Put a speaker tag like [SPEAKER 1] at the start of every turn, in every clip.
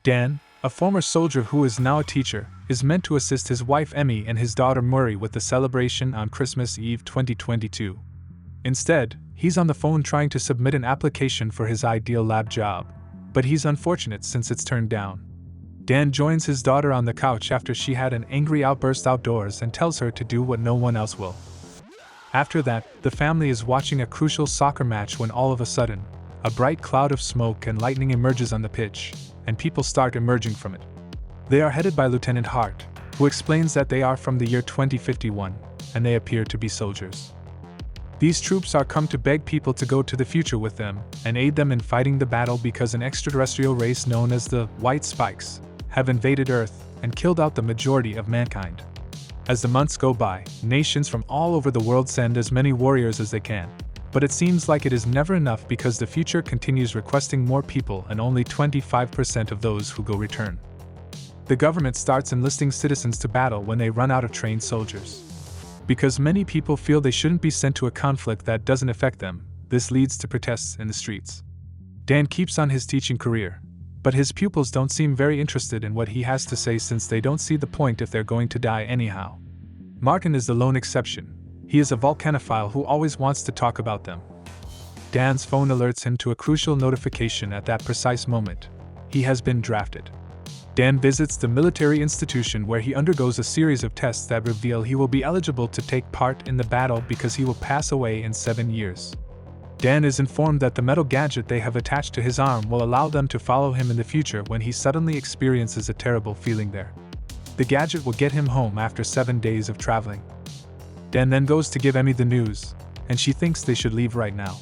[SPEAKER 1] Dan, a former soldier who is now a teacher, is meant to assist his wife Emmy and his daughter Murray with the celebration on Christmas Eve 2022. Instead, he's on the phone trying to submit an application for his ideal lab job, but he's unfortunate since it's turned down. Dan joins his daughter on the couch after she had an angry outburst outdoors and tells her to do what no one else will. After that, the family is watching a crucial soccer match when all of a sudden, a bright cloud of smoke and lightning emerges on the pitch, and people start emerging from it. They are headed by Lieutenant Hart, who explains that they are from the year 2051, and they appear to be soldiers. These troops are come to beg people to go to the future with them and aid them in fighting the battle because an extraterrestrial race known as the White Spikes have invaded Earth and killed out the majority of mankind. As the months go by, nations from all over the world send as many warriors as they can, but it seems like it is never enough because the future continues requesting more people and only 25% of those who go return. The government starts enlisting citizens to battle when they run out of trained soldiers. Because many people feel they shouldn't be sent to a conflict that doesn't affect them, this leads to protests in the streets. Dan keeps on his teaching career, but his pupils don't seem very interested in what he has to say since they don't see the point if they're going to die anyhow. Martin is the lone exception. He is a volcanophile who always wants to talk about them. Dan's phone alerts him to a crucial notification at that precise moment. He has been drafted. Dan visits the military institution where he undergoes a series of tests that reveal he will be eligible to take part in the battle because he will pass away in 7 years. Dan is informed that the metal gadget they have attached to his arm will allow them to follow him in the future when he suddenly experiences a terrible feeling there. The gadget will get him home after 7 days of traveling. Dan then goes to give Emmy the news, and she thinks they should leave right now.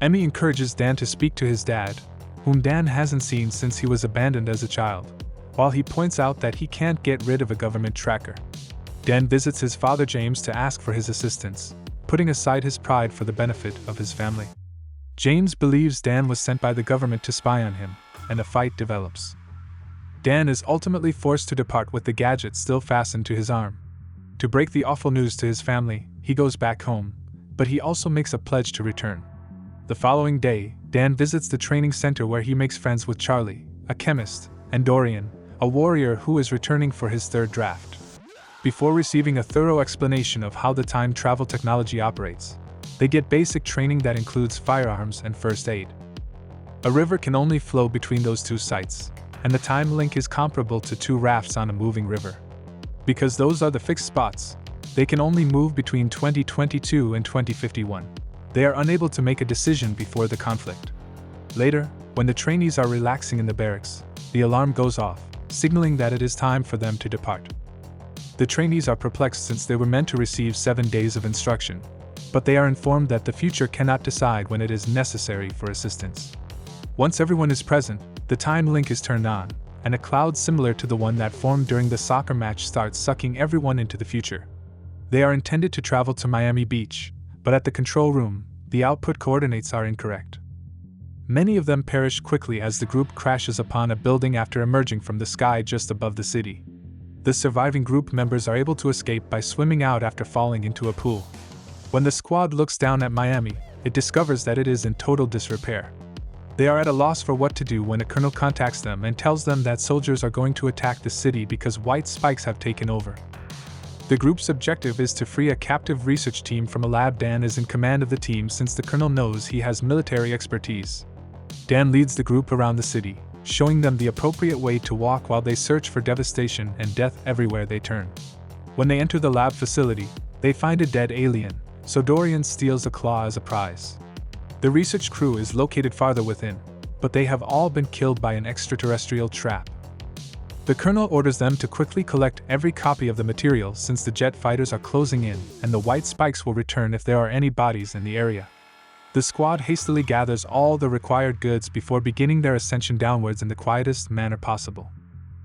[SPEAKER 1] Emmy encourages Dan to speak to his dad, whom Dan hasn't seen since he was abandoned as a child, while he points out that he can't get rid of a government tracker. Dan visits his father James to ask for his assistance, putting aside his pride for the benefit of his family. James believes Dan was sent by the government to spy on him, and a fight develops. Dan is ultimately forced to depart with the gadget still fastened to his arm. To break the awful news to his family, he goes back home, but he also makes a pledge to return. The following day, Dan visits the training center where he makes friends with Charlie, a chemist, and Dorian, a warrior who is returning for his third draft. Before receiving a thorough explanation of how the time travel technology operates, they get basic training that includes firearms and first aid. A river can only flow between those two sites, and the time link is comparable to two rafts on a moving river. Because those are the fixed spots, they can only move between 2022 and 2051. They are unable to make a decision before the conflict. Later, when the trainees are relaxing in the barracks, the alarm goes off, signaling that it is time for them to depart. The trainees are perplexed since they were meant to receive 7 days of instruction, but they are informed that the future cannot decide when it is necessary for assistance. Once everyone is present, the time link is turned on, and a cloud similar to the one that formed during the soccer match starts sucking everyone into the future. They are intended to travel to Miami Beach, but at the control room, the output coordinates are incorrect. Many of them perish quickly as the group crashes upon a building after emerging from the sky just above the city. The surviving group members are able to escape by swimming out after falling into a pool. When the squad looks down at Miami, it discovers that it is in total disrepair. They are at a loss for what to do when a colonel contacts them and tells them that soldiers are going to attack the city because white spikes have taken over. The group's objective is to free a captive research team from a lab. Dan is in command of the team since the colonel knows he has military expertise. Dan leads the group around the city, showing them the appropriate way to walk while they search for devastation and death everywhere they turn. When they enter the lab facility, they find a dead alien, so Dorian steals a claw as a prize. The research crew is located farther within, but they have all been killed by an extraterrestrial trap. The colonel orders them to quickly collect every copy of the material since the jet fighters are closing in and the white spikes will return if there are any bodies in the area. The squad hastily gathers all the required goods before beginning their ascension downwards in the quietest manner possible.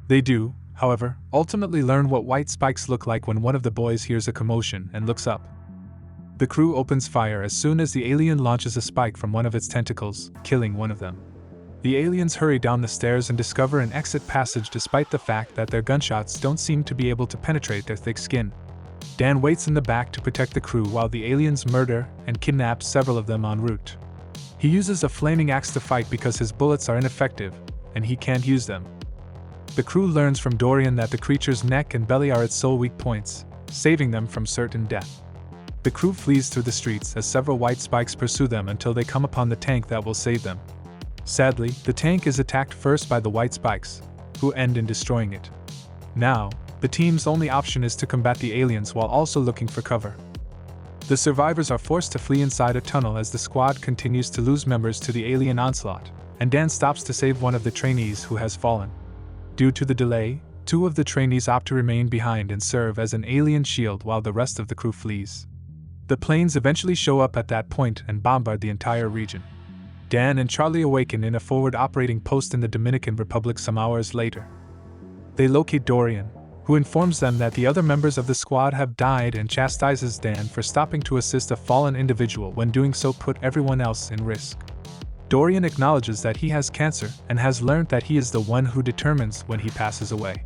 [SPEAKER 1] They do, however, ultimately learn what white spikes look like when one of the boys hears a commotion and looks up. The crew opens fire as soon as the alien launches a spike from one of its tentacles, killing one of them. The aliens hurry down the stairs and discover an exit passage despite the fact that their gunshots don't seem to be able to penetrate their thick skin. Dan waits in the back to protect the crew while the aliens murder and kidnap several of them en route. He uses a flaming axe to fight because his bullets are ineffective, and he can't use them. The crew learns from Dorian that the creature's neck and belly are its sole weak points, saving them from certain death. The crew flees through the streets as several white spikes pursue them until they come upon the tank that will save them. Sadly, the tank is attacked first by the white spikes, who end in destroying it. Now, the team's only option is to combat the aliens while also looking for cover. The survivors are forced to flee inside a tunnel as the squad continues to lose members to the alien onslaught, and Dan stops to save one of the trainees who has fallen. Due to the delay, 2 of the trainees opt to remain behind and serve as an alien shield while the rest of the crew flees. The planes eventually show up at that point and bombard the entire region. Dan and Charlie awaken in a forward operating post in the Dominican Republic some hours later. They locate Dorian, who informs them that the other members of the squad have died and chastises Dan for stopping to assist a fallen individual when doing so put everyone else in risk. Dorian acknowledges that he has cancer and has learned that he is the one who determines when he passes away.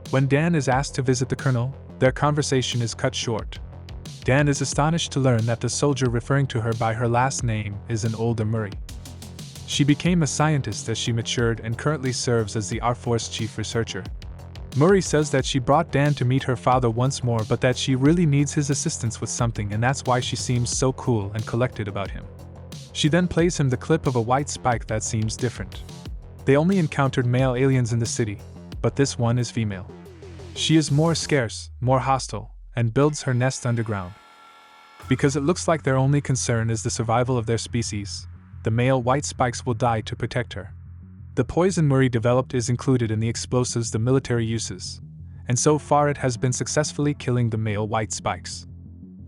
[SPEAKER 1] When Dan is asked to visit the colonel, their conversation is cut short. Dan is astonished to learn that the soldier referring to her by her last name is an older Murray. She became a scientist as she matured and currently serves as the Air Force chief researcher. Murray says that she brought Dan to meet her father once more but that she really needs his assistance with something and that's why she seems so cool and collected about him. She then plays him the clip of a white spike that seems different. They only encountered male aliens in the city, but this one is female. She is more scarce, more hostile, and builds her nest underground. Because it looks like their only concern is the survival of their species, the male white spikes will die to protect her. The poison Murray developed is included in the explosives the military uses, and so far it has been successfully killing the male white spikes.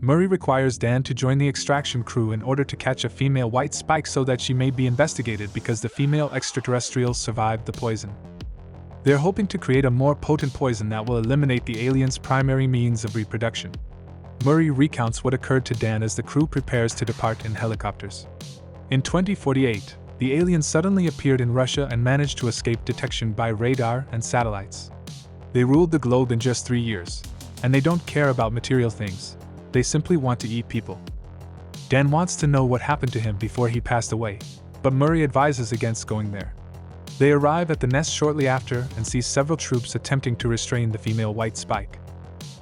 [SPEAKER 1] Murray requires Dan to join the extraction crew in order to catch a female white spike so that she may be investigated because the female extraterrestrials survived the poison. They're hoping to create a more potent poison that will eliminate the aliens' primary means of reproduction. Murray recounts what occurred to Dan as the crew prepares to depart in helicopters. In 2048, the aliens suddenly appeared in Russia and managed to escape detection by radar and satellites. They ruled the globe in just 3 years, and they don't care about material things, they simply want to eat people. Dan wants to know what happened to him before he passed away, but Murray advises against going there. They arrive at the nest shortly after and see several troops attempting to restrain the female white spike.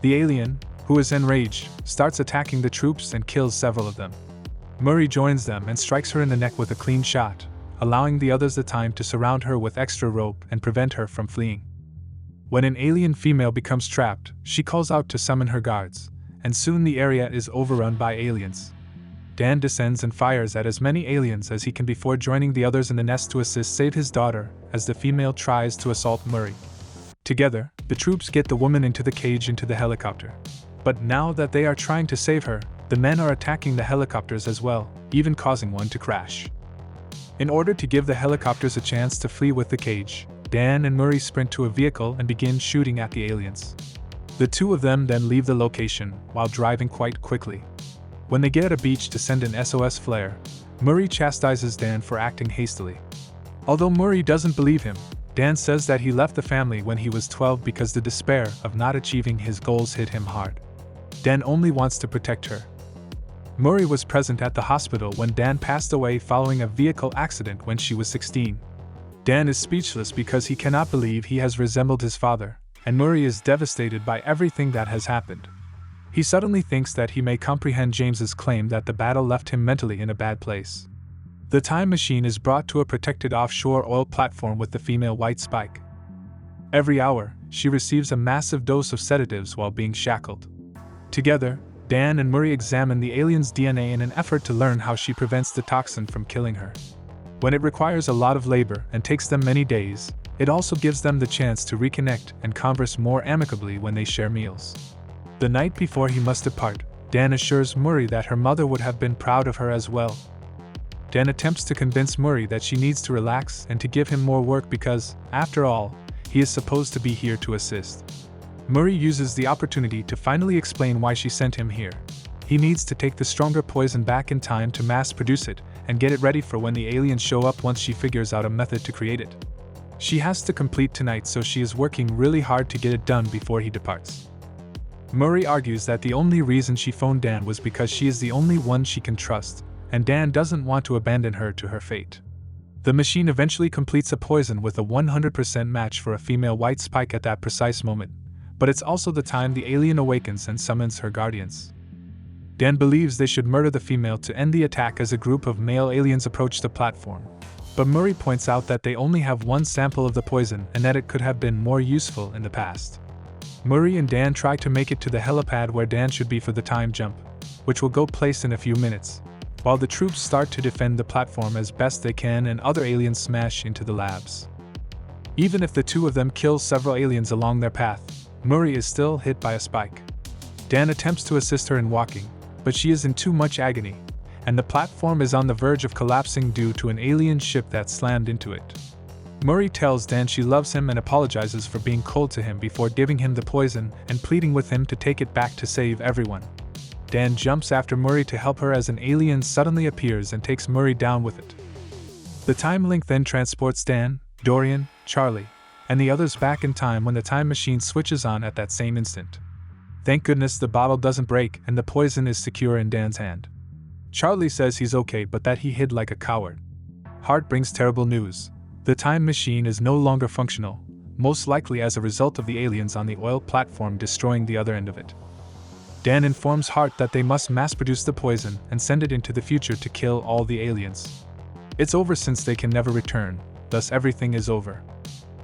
[SPEAKER 1] The alien, who is enraged, starts attacking the troops and kills several of them. Murray joins them and strikes her in the neck with a clean shot, allowing the others the time to surround her with extra rope and prevent her from fleeing. When an alien female becomes trapped, she calls out to summon her guards, and soon the area is overrun by aliens. Dan descends and fires at as many aliens as he can before joining the others in the nest to assist save his daughter as the female tries to assault Murray. Together, the troops get the woman into the cage into the helicopter. But now that they are trying to save her, the men are attacking the helicopters as well, even causing one to crash. In order to give the helicopters a chance to flee with the cage, Dan and Murray sprint to a vehicle and begin shooting at the aliens. The 2 of them then leave the location while driving quite quickly. When they get at a beach to send an SOS flare, Murray chastises Dan for acting hastily. Although Murray doesn't believe him, Dan says that he left the family when he was 12 because the despair of not achieving his goals hit him hard. Dan only wants to protect her. Murray was present at the hospital when Dan passed away following a vehicle accident when she was 16. Dan is speechless because he cannot believe he has resembled his father, and Murray is devastated by everything that has happened. He suddenly thinks that he may comprehend James's claim that the battle left him mentally in a bad place. The time machine is brought to a protected offshore oil platform with the female white spike. Every hour, she receives a massive dose of sedatives while being shackled. Together, Dan and Murray examine the alien's DNA in an effort to learn how she prevents the toxin from killing her. When it requires a lot of labor and takes them many days, it also gives them the chance to reconnect and converse more amicably when they share meals. The night before he must depart, Dan assures Murray that her mother would have been proud of her as well. Dan attempts to convince Murray that she needs to relax and to give him more work because, after all, he is supposed to be here to assist. Murray uses the opportunity to finally explain why she sent him here. He needs to take the stronger poison back in time to mass produce it and get it ready for when the aliens show up once she figures out a method to create it. She has to complete tonight, so she is working really hard to get it done before he departs. Murray argues that the only reason she phoned Dan was because she is the only one she can trust, and Dan doesn't want to abandon her to her fate. The machine eventually completes a poison with a 100% match for a female white spike at that precise moment, but it's also the time the alien awakens and summons her guardians. Dan believes they should murder the female to end the attack as a group of male aliens approach the platform, but Murray points out that they only have one sample of the poison and that it could have been more useful in the past. Murray and Dan try to make it to the helipad where Dan should be for the time jump, which will go place in a few minutes, while the troops start to defend the platform as best they can and other aliens smash into the labs. Even if the two of them kill several aliens along their path, Murray is still hit by a spike. Dan attempts to assist her in walking, but she is in too much agony, and the platform is on the verge of collapsing due to an alien ship that slammed into it. Murray tells Dan she loves him and apologizes for being cold to him before giving him the poison and pleading with him to take it back to save everyone. Dan jumps after Murray to help her as an alien suddenly appears and takes Murray down with it. The time link then transports Dan, Dorian, Charlie, and the others back in time when the time machine switches on at that same instant. Thank goodness the bottle doesn't break and the poison is secure in Dan's hand. Charlie says he's okay but that he hid like a coward. Hart brings terrible news. The time machine is no longer functional, most likely as a result of the aliens on the oil platform destroying the other end of it. Dan informs Hart that they must mass-produce the poison and send it into the future to kill all the aliens. It's over since they can never return, thus everything is over.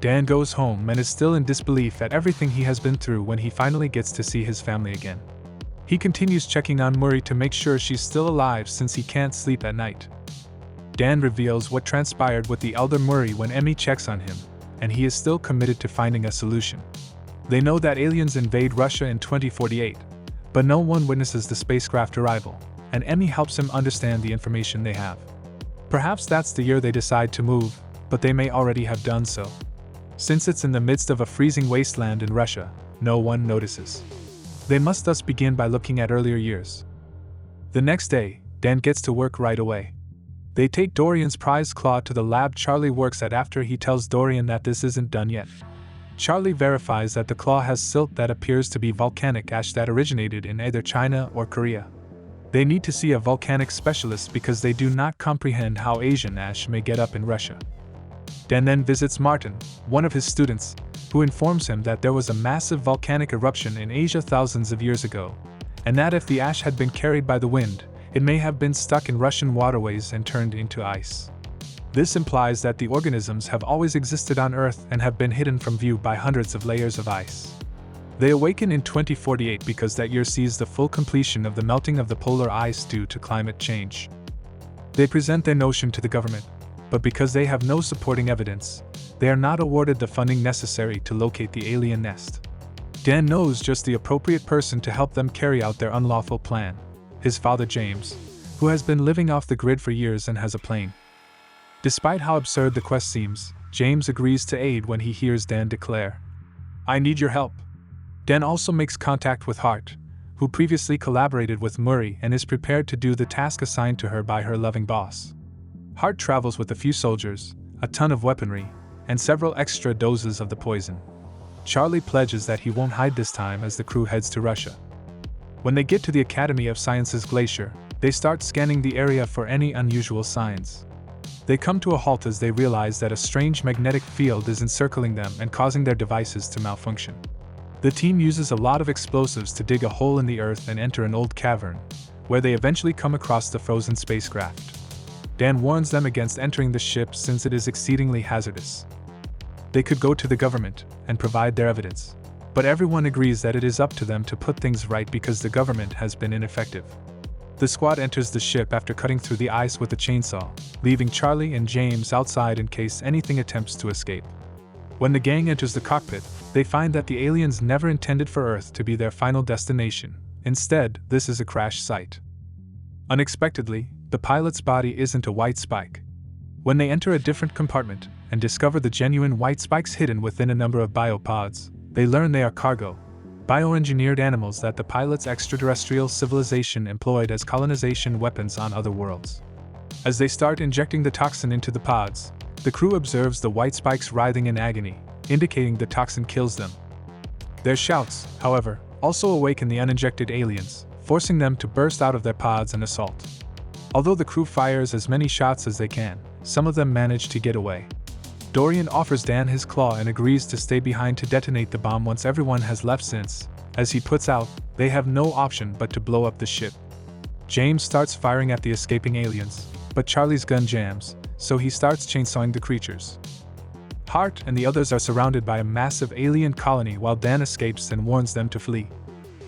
[SPEAKER 1] Dan goes home and is still in disbelief at everything he has been through when he finally gets to see his family again. He continues checking on Murray to make sure she's still alive since he can't sleep at night. Dan reveals what transpired with the elder Murray when Emmy checks on him, and he is still committed to finding a solution. They know that aliens invade Russia in 2048, but no one witnesses the spacecraft arrival, and Emmy helps him understand the information they have. Perhaps that's the year they decide to move, but they may already have done so. Since it's in the midst of a freezing wasteland in Russia, no one notices. They must thus begin by looking at earlier years. The next day, Dan gets to work right away. They take Dorian's prized claw to the lab Charlie works at after he tells Dorian that this isn't done yet. Charlie verifies that the claw has silt that appears to be volcanic ash that originated in either China or Korea. They need to see a volcanic specialist because they do not comprehend how Asian ash may get up in Russia. Dan then visits Martin, one of his students, who informs him that there was a massive volcanic eruption in Asia thousands of years ago, and that if the ash had been carried by the wind, it may have been stuck in Russian waterways and turned into ice. This implies that the organisms have always existed on Earth and have been hidden from view by hundreds of layers of ice. They awaken in 2048 because that year sees the full completion of the melting of the polar ice due to climate change. They present their notion to the government, but because they have no supporting evidence, they are not awarded the funding necessary to locate the alien nest. Dan knows just the appropriate person to help them carry out their unlawful plan: his father James, who has been living off the grid for years and has a plane. Despite how absurd the quest seems, James agrees to aid when he hears Dan declare, "I need your help." Dan also makes contact with Hart, who previously collaborated with Murray and is prepared to do the task assigned to her by her loving boss. Hart travels with a few soldiers, a ton of weaponry, and several extra doses of the poison. Charlie pledges that he won't hide this time as the crew heads to Russia. When they get to the Academy of Sciences glacier, they start scanning the area for any unusual signs. They come to a halt as they realize that a strange magnetic field is encircling them and causing their devices to malfunction. The team uses a lot of explosives to dig a hole in the earth and enter an old cavern, where they eventually come across the frozen spacecraft. Dan warns them against entering the ship since it is exceedingly hazardous. They could go to the government and provide their evidence, but everyone agrees that it is up to them to put things right because the government has been ineffective. The squad enters the ship after cutting through the ice with a chainsaw, leaving Charlie and James outside in case anything attempts to escape. When the gang enters the cockpit, they find that the aliens never intended for Earth to be their final destination. Instead, this is a crash site. Unexpectedly, the pilot's body isn't a white spike. When they enter a different compartment and discover the genuine white spikes hidden within a number of biopods, they learn they are cargo, bioengineered animals that the pilot's extraterrestrial civilization employed as colonization weapons on other worlds. As they start injecting the toxin into the pods, the crew observes the white spikes writhing in agony, indicating the toxin kills them. Their shouts, however, also awaken the uninjected aliens, forcing them to burst out of their pods and assault. Although the crew fires as many shots as they can, some of them manage to get away. Dorian offers Dan his claw and agrees to stay behind to detonate the bomb once everyone has left since, as he puts out, they have no option but to blow up the ship. James starts firing at the escaping aliens, but Charlie's gun jams, so he starts chainsawing the creatures. Hart and the others are surrounded by a massive alien colony while Dan escapes and warns them to flee.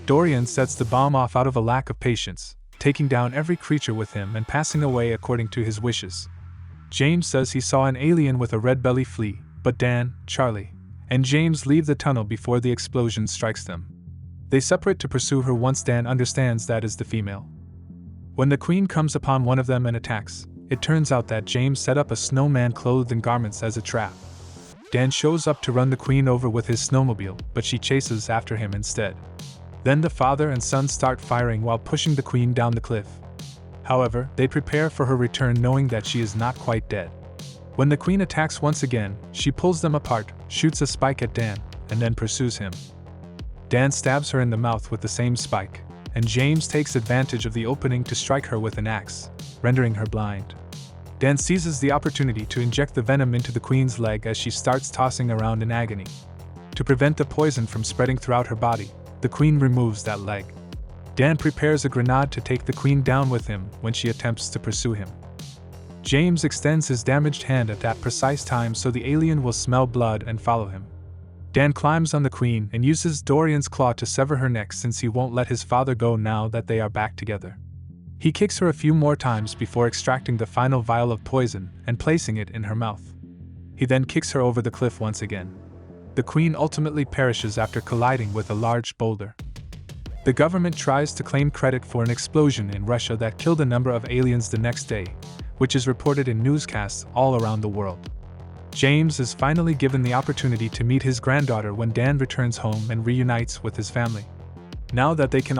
[SPEAKER 1] Dorian sets the bomb off out of a lack of patience, taking down every creature with him and passing away according to his wishes. James says he saw an alien with a red belly flee, but Dan, Charlie, and James leave the tunnel before the explosion strikes them. They separate to pursue her once Dan understands that is the female. When the Queen comes upon one of them and attacks, it turns out that James set up a snowman clothed in garments as a trap. Dan shows up to run the Queen over with his snowmobile, but she chases after him instead. Then the father and son start firing while pushing the Queen down the cliff. However, they prepare for her return knowing that she is not quite dead. When the Queen attacks once again, she pulls them apart, shoots a spike at Dan, and then pursues him. Dan stabs her in the mouth with the same spike, and James takes advantage of the opening to strike her with an axe, rendering her blind. Dan seizes the opportunity to inject the venom into the Queen's leg as she starts tossing around in agony. To prevent the poison from spreading throughout her body, the Queen removes that leg. Dan prepares a grenade to take the Queen down with him when she attempts to pursue him. James extends his damaged hand at that precise time so the alien will smell blood and follow him. Dan climbs on the Queen and uses Dorian's claw to sever her neck since he won't let his father go now that they are back together. He kicks her a few more times before extracting the final vial of poison and placing it in her mouth. He then kicks her over the cliff once again. The Queen ultimately perishes after colliding with a large boulder. The government tries to claim credit for an explosion in Russia that killed a number of aliens the next day, which is reported in newscasts all around the world. James is finally given the opportunity to meet his granddaughter when Dan returns home and reunites with his family. Now that they can